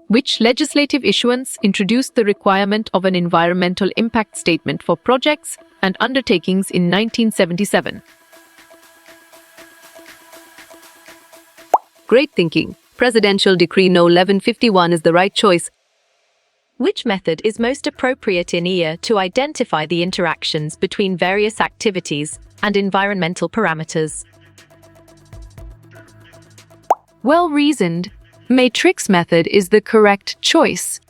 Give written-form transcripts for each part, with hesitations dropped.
Which legislative issuance introduced the requirement of an environmental impact statement for projects and undertakings in 1977? Great thinking. Presidential Decree No. 1151 is the right choice. Which method is most appropriate in EIA to identify the interactions between various activities and environmental parameters? Well-reasoned. Matrix method is the correct choice.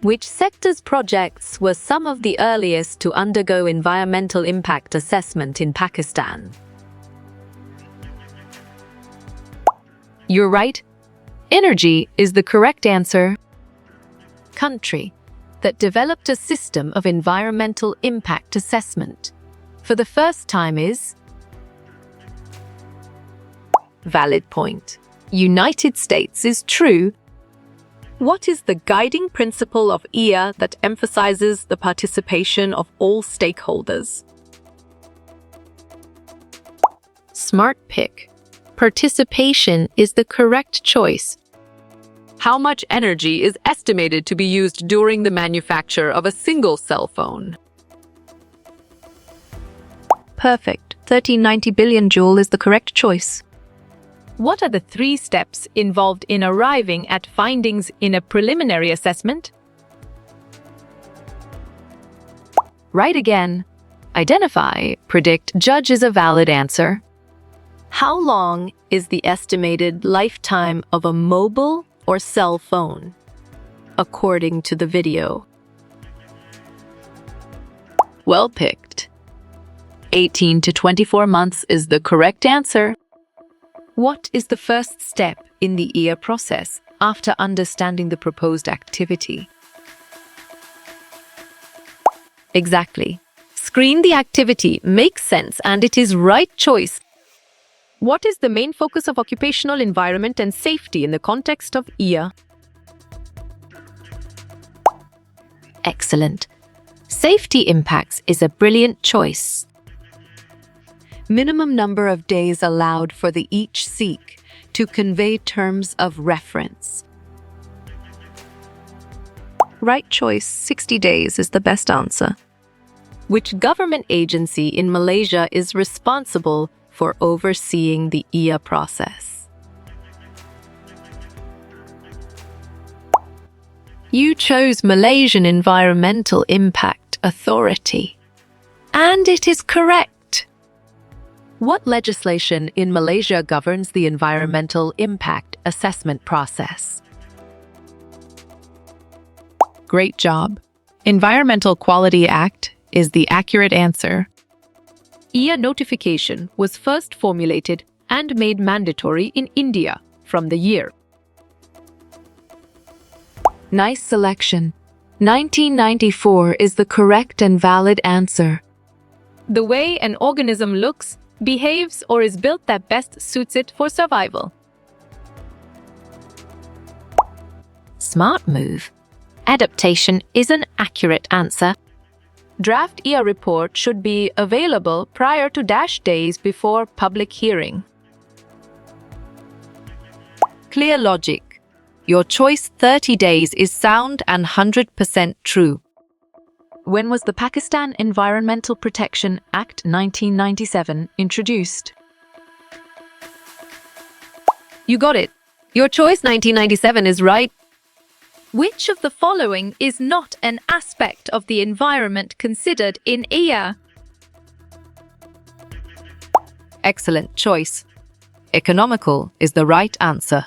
Which sector's projects were some of the earliest to undergo environmental impact assessment in Pakistan? You're right. Energy is the correct answer. Country that developed a system of environmental impact assessment for the first time is Valid point. United States is true. What is the guiding principle of EIA that emphasizes the participation of all stakeholders? Smart pick. Participation is the correct choice. How much energy is estimated to be used during the manufacture of a single cell phone? Perfect. 1390 billion joule is the correct choice. What are the 3 steps involved in arriving at findings in a preliminary assessment? Right again. Identify, predict, judge is a valid answer. How long is the estimated lifetime of a mobile or cell phone, according to the video? Well picked. 18 to 24 months is the correct answer. What is the first step in the EIA process after understanding the proposed activity? Exactly. Screen the activity, makes sense, and it is right choice. What is the main focus of occupational environment and safety in the context of EIA? Excellent. Safety impacts is a brilliant choice. Minimum number of days allowed for the each SEEK to convey terms of reference. Right choice, 60 days is the best answer. Which government agency in Malaysia is responsible for overseeing the EIA process? You chose Malaysian Environmental Impact Authority. And it is correct. What legislation in Malaysia governs the environmental impact assessment process? Great job. Environmental Quality Act is the accurate answer. EIA notification was first formulated and made mandatory in India from the year. Nice selection. 1994 is the correct and valid answer. The way an organism looks, behaves, or is built that best suits it for survival. Smart move. Adaptation is an accurate answer. Draft EIA report should be available prior to days before public hearing. Clear logic. Your choice 30 days is sound and 100% true. When was the Pakistan Environmental Protection Act 1997 introduced? You got it. Your choice 1997 is right. Which of the following is not an aspect of the environment considered in EIA? Excellent choice. Economical is the right answer.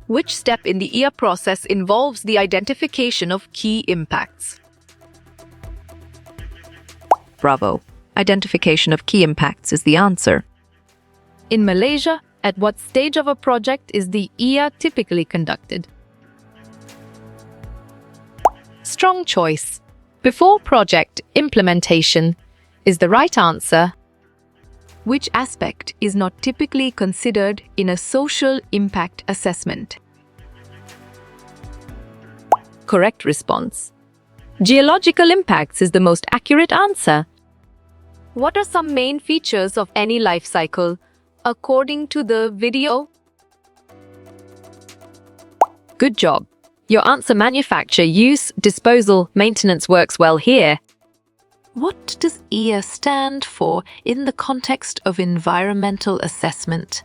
Which step in the EIA process involves the identification of key impacts? Bravo. Identification of key impacts is the answer. In Malaysia, at what stage of a project is the EIA typically conducted? Strong choice. Before project implementation is the right answer. Which aspect is not typically considered in a social impact assessment? Correct response. Geological impacts is the most accurate answer. What are some main features of any life cycle, according to the video? Good job. Your answer manufacture, use, disposal, maintenance works well here. What does EA stand for in the context of environmental assessment?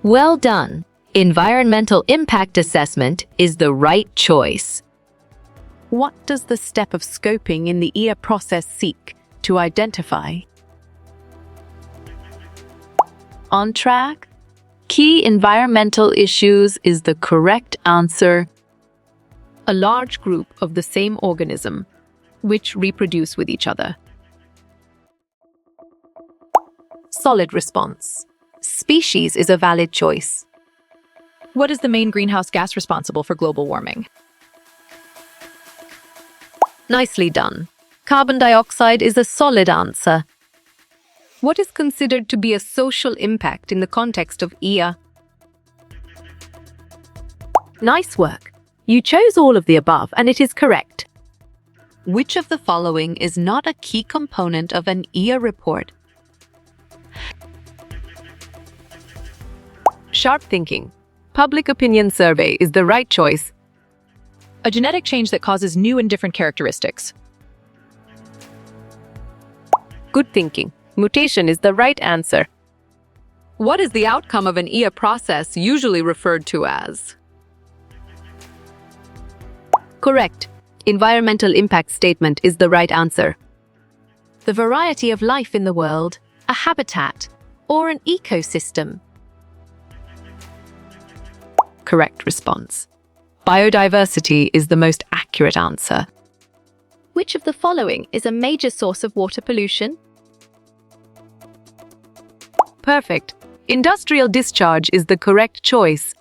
Well done. Environmental impact assessment is the right choice. What does the step of scoping in the EA process seek to identify? On track? Key environmental issues is the correct answer. A large group of the same organism, which reproduce with each other. Solid response. Species is a valid choice. What is the main greenhouse gas responsible for global warming? Nicely done. Carbon dioxide is a solid answer. What is considered to be a social impact in the context of EA? Nice work. You chose all of the above, and it is correct. Which of the following is not a key component of an EA report? Sharp thinking. Public opinion survey is the right choice. A genetic change that causes new and different characteristics. Good thinking. Mutation is the right answer. What is the outcome of an EA process usually referred to as? Correct. Environmental impact statement is the right answer. The variety of life in the world, a habitat, or an ecosystem. Correct response. Biodiversity is the most accurate answer. Which of the following is a major source of water pollution? Perfect. Industrial discharge is the correct choice.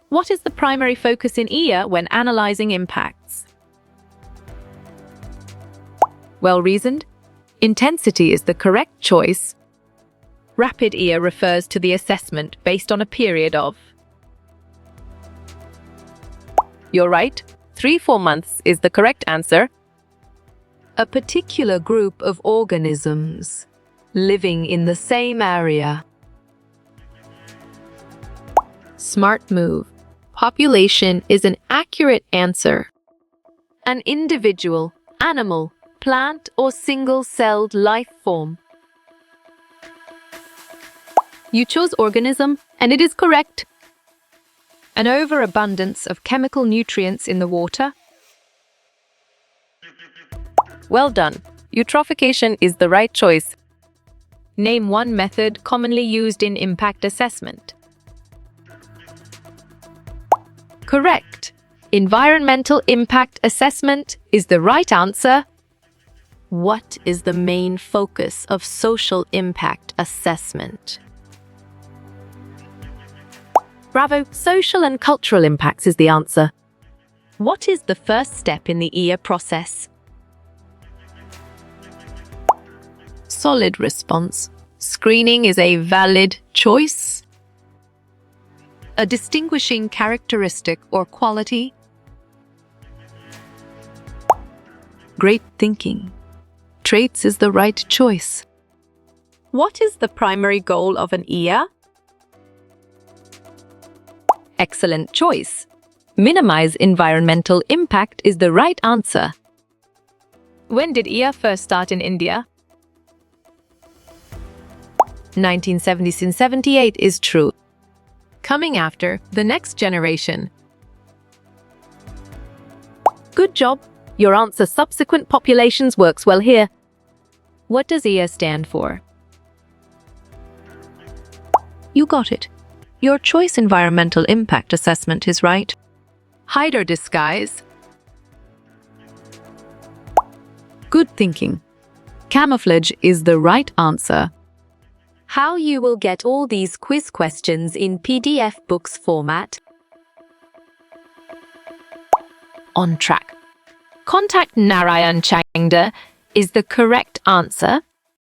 What is the primary focus in EA when analyzing impacts? Well reasoned. Intensity is the correct choice. Rapid EA refers to the assessment based on a period of. You're right. 3-4 months is the correct answer. A particular group of organisms living in the same area. Smart move. Population is an accurate answer. An individual, animal, plant, or single-celled life form. You chose organism, and it is correct. An overabundance of chemical nutrients in the water. Well done. Eutrophication is the right choice. Name one method commonly used in impact assessment. Correct. Environmental impact assessment is the right answer. What is the main focus of social impact assessment? Bravo, social and cultural impacts is the answer. What is the first step in the EA process? Solid response. Screening is a valid choice. A distinguishing characteristic or quality. Great thinking. Traits is the right choice. What is the primary goal of an EA? Excellent choice. Minimize environmental impact is the right answer. When did EA first start in India? 1970-78 is true. Coming after, the next generation. Good job. Your answer subsequent populations works well here. What does EA stand for? You got it. Your choice environmental impact assessment is right. Hide or disguise? Good thinking. Camouflage is the right answer. How you will get all these quiz questions in PDF books format? On track. Contact Narayan Changda is the correct answer.